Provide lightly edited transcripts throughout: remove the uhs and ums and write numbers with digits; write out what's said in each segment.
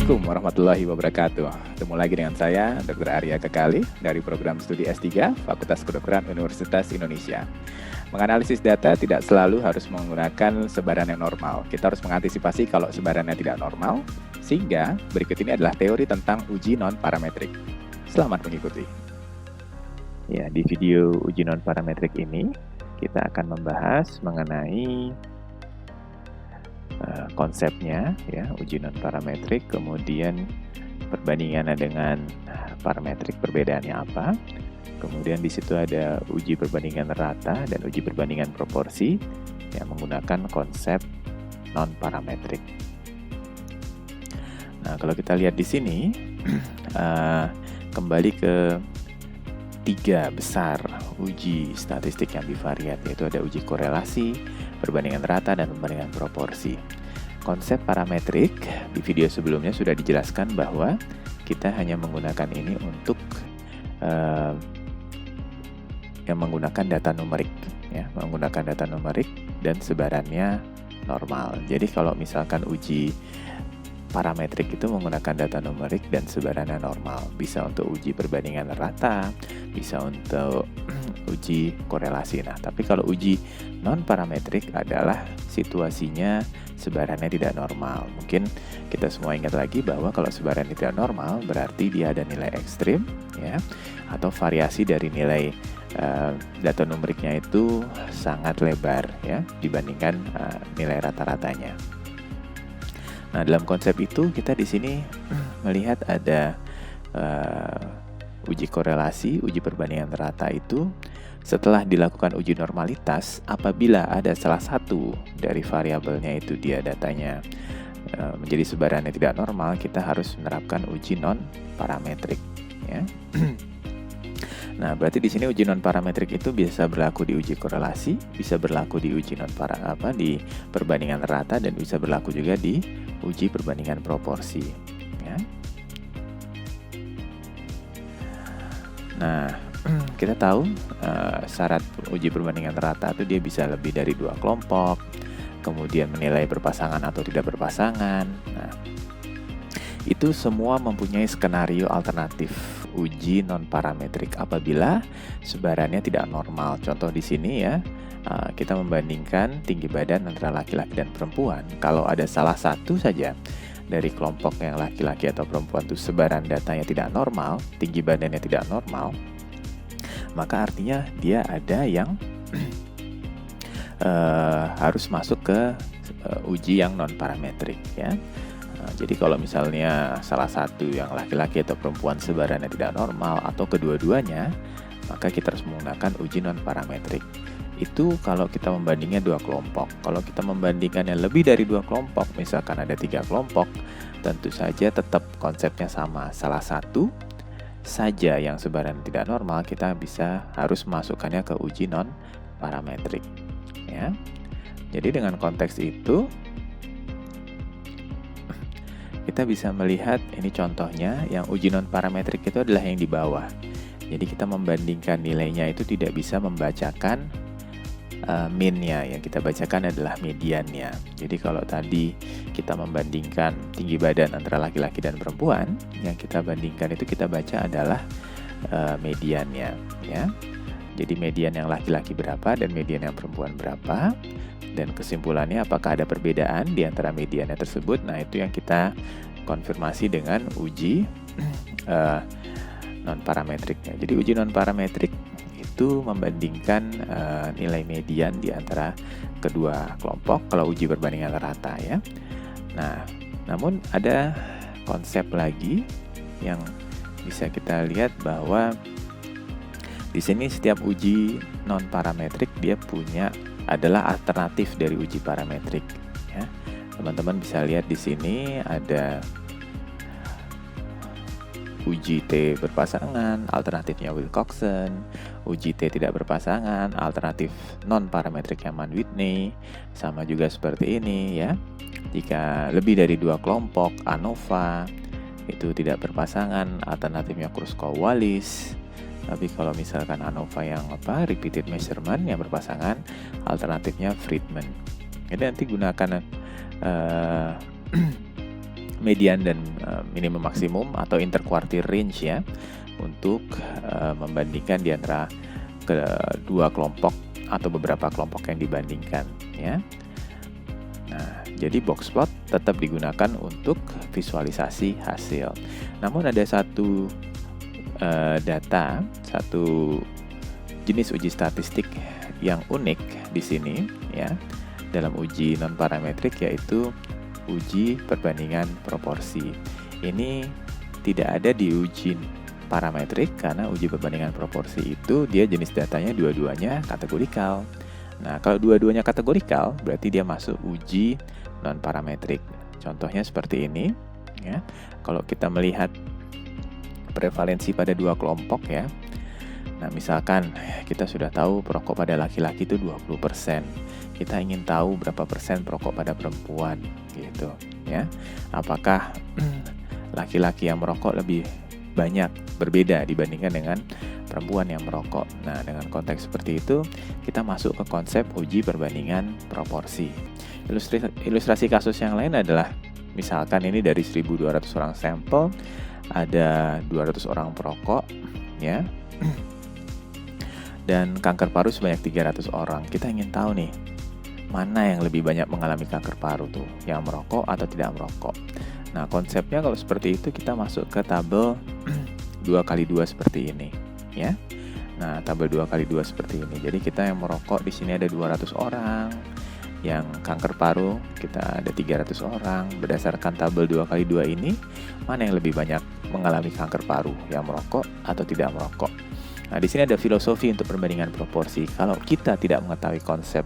Assalamualaikum warahmatullahi wabarakatuh. Ketemu lagi dengan saya, Dr. Arya Kekali, dari program studi S3, Fakultas Kedokteran Universitas Indonesia. Menganalisis data tidak selalu harus menggunakan sebaran yang normal. Kita harus mengantisipasi kalau sebarannya tidak normal, sehingga berikut ini adalah teori tentang uji non-parametrik. Selamat mengikuti. Ya, di video uji non-parametrik ini, kita akan membahas mengenai konsepnya, ya, uji non-parametrik, kemudian perbandingannya dengan parametrik, perbedaannya apa, kemudian di situ ada uji perbandingan rata dan uji perbandingan proporsi yang menggunakan konsep non-parametrik. Nah, kalau kita lihat di sini, kembali ke tiga besar uji statistik yang bivariat, yaitu ada uji korelasi, perbandingan rata, dan perbandingan proporsi. Konsep parametrik di video sebelumnya sudah dijelaskan bahwa kita hanya menggunakan ini untuk yang menggunakan data numerik, ya, menggunakan data numerik dan sebarannya normal. Jadi kalau misalkan uji parametrik itu menggunakan data numerik dan sebarannya normal, bisa untuk uji perbandingan rata, bisa untuk uji korelasi. Nah, tapi kalau uji non-parametrik adalah situasinya sebarannya tidak normal. Mungkin kita semua ingat lagi bahwa kalau sebarannya tidak normal berarti dia ada nilai ekstrim, ya, atau variasi dari nilai data numeriknya itu sangat lebar, ya, dibandingkan nilai rata-ratanya. Nah, dalam konsep itu kita di sini melihat ada uji korelasi, uji perbandingan rata itu setelah dilakukan uji normalitas, apabila ada salah satu dari variabelnya itu dia datanya menjadi sebarannya tidak normal, kita harus menerapkan uji non-parametrik, ya. Nah, berarti di sini uji non-parametrik itu bisa berlaku di uji korelasi, bisa berlaku di uji di perbandingan rata, dan bisa berlaku juga di uji perbandingan proporsi, ya. Nah, kita tahu syarat uji perbandingan rata itu dia bisa lebih dari 2 kelompok, kemudian menilai berpasangan atau tidak berpasangan. Nah, itu semua mempunyai skenario alternatif uji non-parametrik apabila sebarannya tidak normal. Contoh di sini, ya, kita membandingkan tinggi badan antara laki-laki dan perempuan. Kalau ada salah satu saja dari kelompok yang laki-laki atau perempuan itu sebaran datanya tidak normal, tinggi badannya tidak normal, maka artinya dia ada yang harus masuk ke uji yang non-parametrik, ya. Jadi kalau misalnya salah satu yang laki-laki atau perempuan sebarannya tidak normal atau kedua-duanya, maka kita harus menggunakan uji non-parametrik. Itu kalau kita membandingnya 2 kelompok. Kalau kita membandingkannya lebih dari 2 kelompok, misalkan ada 3 kelompok, tentu saja tetap konsepnya sama. Salah satu saja yang sebaran tidak normal, kita harus masukkannya ke uji non-parametrik, ya. Jadi dengan konteks itu, kita bisa melihat ini contohnya yang uji non-parametrik itu adalah yang di bawah. Jadi kita membandingkan nilainya itu tidak bisa membacakan mean-nya, yang kita bacakan adalah mediannya. Jadi kalau tadi kita membandingkan tinggi badan antara laki-laki dan perempuan, yang kita bandingkan itu kita baca adalah mediannya, ya. Jadi median yang laki-laki berapa dan median yang perempuan berapa, dan kesimpulannya apakah ada perbedaan di antara mediannya tersebut. Nah, itu yang kita konfirmasi dengan uji non-parametriknya. Jadi uji non-parametrik itu membandingkan nilai median di antara kedua kelompok kalau uji perbandingan rata, ya. Nah, namun ada konsep lagi yang bisa kita lihat bahwa di sini setiap uji non-parametrik dia adalah alternatif dari uji parametrik, ya. Teman-teman bisa lihat di sini ada uji T berpasangan, alternatifnya Wilcoxon, uji T tidak berpasangan, alternatif non-parametriknya Mann-Whitney, sama juga seperti ini, ya. Jika lebih dari 2 kelompok, ANOVA, itu tidak berpasangan, alternatifnya Kruskal-Wallis. Tapi kalau misalkan ANOVA yang repeated measurement yang berpasangan, alternatifnya Friedman. Jadi nanti gunakan median dan minimum maksimum atau interquartile range ya, untuk membandingkan di antara kedua kelompok atau beberapa kelompok yang dibandingkan ya. Nah, jadi box plot tetap digunakan untuk visualisasi hasil. Namun ada satu data, satu jenis uji statistik yang unik di sini ya dalam uji non parametrik, yaitu uji perbandingan proporsi. Ini tidak ada di uji parametrik karena uji perbandingan proporsi itu dia jenis datanya dua-duanya kategorikal. Nah, kalau dua-duanya kategorikal berarti dia masuk uji non parametrik. Contohnya seperti ini ya. Kalau kita melihat prevalensi pada dua kelompok ya. Nah, misalkan kita sudah tahu perokok pada laki-laki itu 20%. Kita ingin tahu berapa persen perokok pada perempuan gitu ya. Apakah laki-laki yang merokok lebih banyak berbeda dibandingkan dengan perempuan yang merokok. Nah, dengan konteks seperti itu, kita masuk ke konsep uji perbandingan proporsi. Ilustrasi kasus yang lain adalah, misalkan ini dari 1.200 orang sampel, ada 200 orang perokok, ya, dan kanker paru sebanyak 300 orang. Kita ingin tahu nih, mana yang lebih banyak mengalami kanker paru tuh, yang merokok atau tidak merokok. Nah, konsepnya kalau seperti itu kita masuk ke tabel 2x2 seperti ini, ya. Nah, tabel 2x2 seperti ini. Jadi kita yang merokok di sini ada 200 orang, yang kanker paru kita ada 300 orang. Berdasarkan tabel 2x2 ini, mana yang lebih banyak mengalami kanker paru, yang merokok atau tidak merokok. Nah, di sini ada filosofi untuk perbandingan proporsi. Kalau kita tidak mengetahui konsep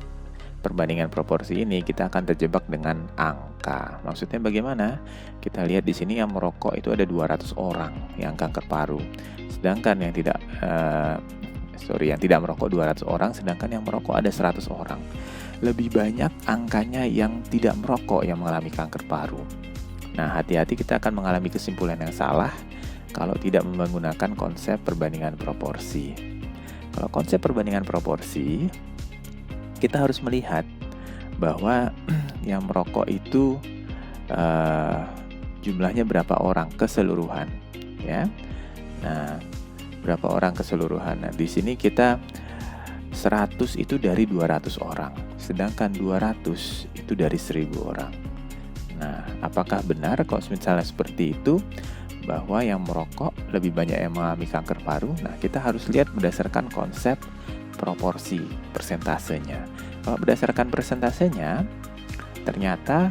perbandingan proporsi ini, kita akan terjebak dengan angka. Maksudnya bagaimana? Kita lihat di sini yang merokok itu ada 200 orang yang kanker paru. Sedangkan yang tidak merokok 200 orang, sedangkan yang merokok ada 100 orang. Lebih banyak angkanya yang tidak merokok yang mengalami kanker paru. Nah, hati-hati, kita akan mengalami kesimpulan yang salah kalau tidak menggunakan konsep perbandingan proporsi. Kalau konsep perbandingan proporsi, kita harus melihat bahwa yang merokok itu jumlahnya berapa orang keseluruhan, ya. Nah, berapa orang keseluruhan. Nah, di sini kita 100 itu dari 200 orang, sedangkan 200 itu dari 1000 orang. Nah, apakah benar kalau misalnya seperti itu, bahwa yang merokok lebih banyak yang mengalami kanker paru? Nah, kita harus lihat berdasarkan konsep proporsi, persentasenya. Kalau berdasarkan persentasenya, ternyata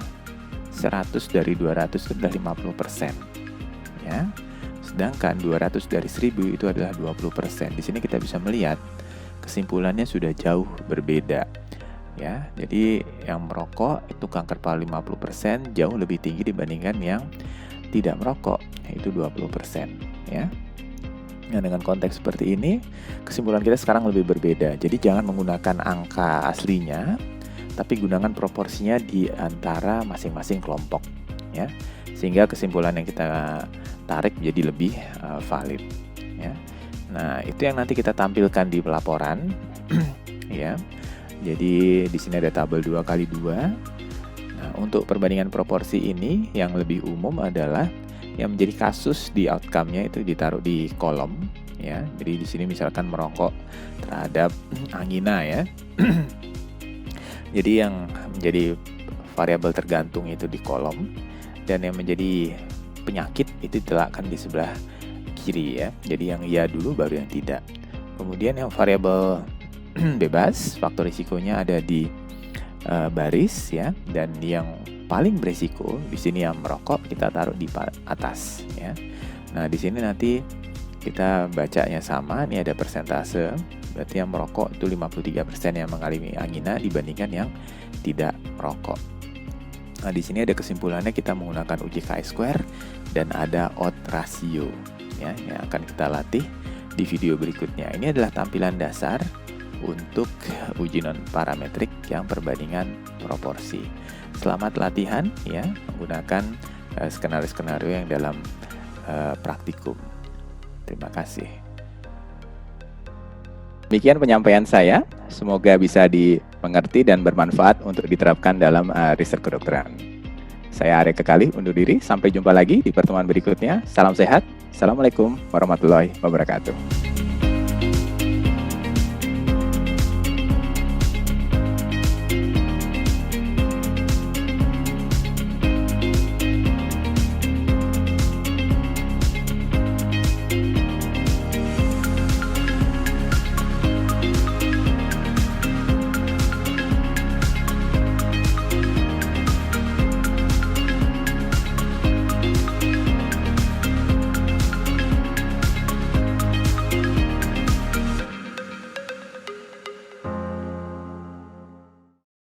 100 dari 200 itu adalah 50%. Ya. Sedangkan 200 dari 1000 itu adalah 20%. Di sini kita bisa melihat kesimpulannya sudah jauh berbeda. Ya, jadi yang merokok itu kanker paru 50% jauh lebih tinggi dibandingkan yang tidak merokok, yaitu 20%, ya. Nah, dengan konteks seperti ini, kesimpulan kita sekarang lebih berbeda. Jadi jangan menggunakan angka aslinya, tapi gunakan proporsinya di antara masing-masing kelompok, ya. Sehingga kesimpulan yang kita tarik menjadi lebih valid, ya. Nah, itu yang nanti kita tampilkan di pelaporan, ya. Jadi di sini ada tabel 2x2. Nah, untuk perbandingan proporsi ini yang lebih umum adalah yang menjadi kasus di outcome-nya itu ditaruh di kolom, ya. Jadi di sini misalkan merokok terhadap angina, ya. Jadi yang menjadi variabel tergantung itu di kolom, dan yang menjadi penyakit itu diletakkan di sebelah kiri, ya. Jadi yang iya dulu baru yang tidak. Kemudian yang variabel bebas, faktor risikonya ada di baris, ya, dan yang paling berisiko di sini yang merokok kita taruh di atas, ya. Nah, di sini nanti kita bacanya sama, ini ada persentase, berarti yang merokok itu 53% yang mengalami angina dibandingkan yang tidak merokok. Nah, di sini ada kesimpulannya, kita menggunakan uji chi-square dan ada odds ratio, ya, yang akan kita latih di video berikutnya. Ini adalah tampilan dasar untuk uji non parametrik yang perbandingan proporsi. Selamat latihan, ya, menggunakan skenario-skenario yang dalam praktikum. Terima kasih. Demikian penyampaian saya. Semoga bisa dimengerti dan bermanfaat untuk diterapkan dalam riset kedokteran. Saya Arya Kekali undur diri. Sampai jumpa lagi di pertemuan berikutnya. Salam sehat. Assalamualaikum warahmatullahi wabarakatuh.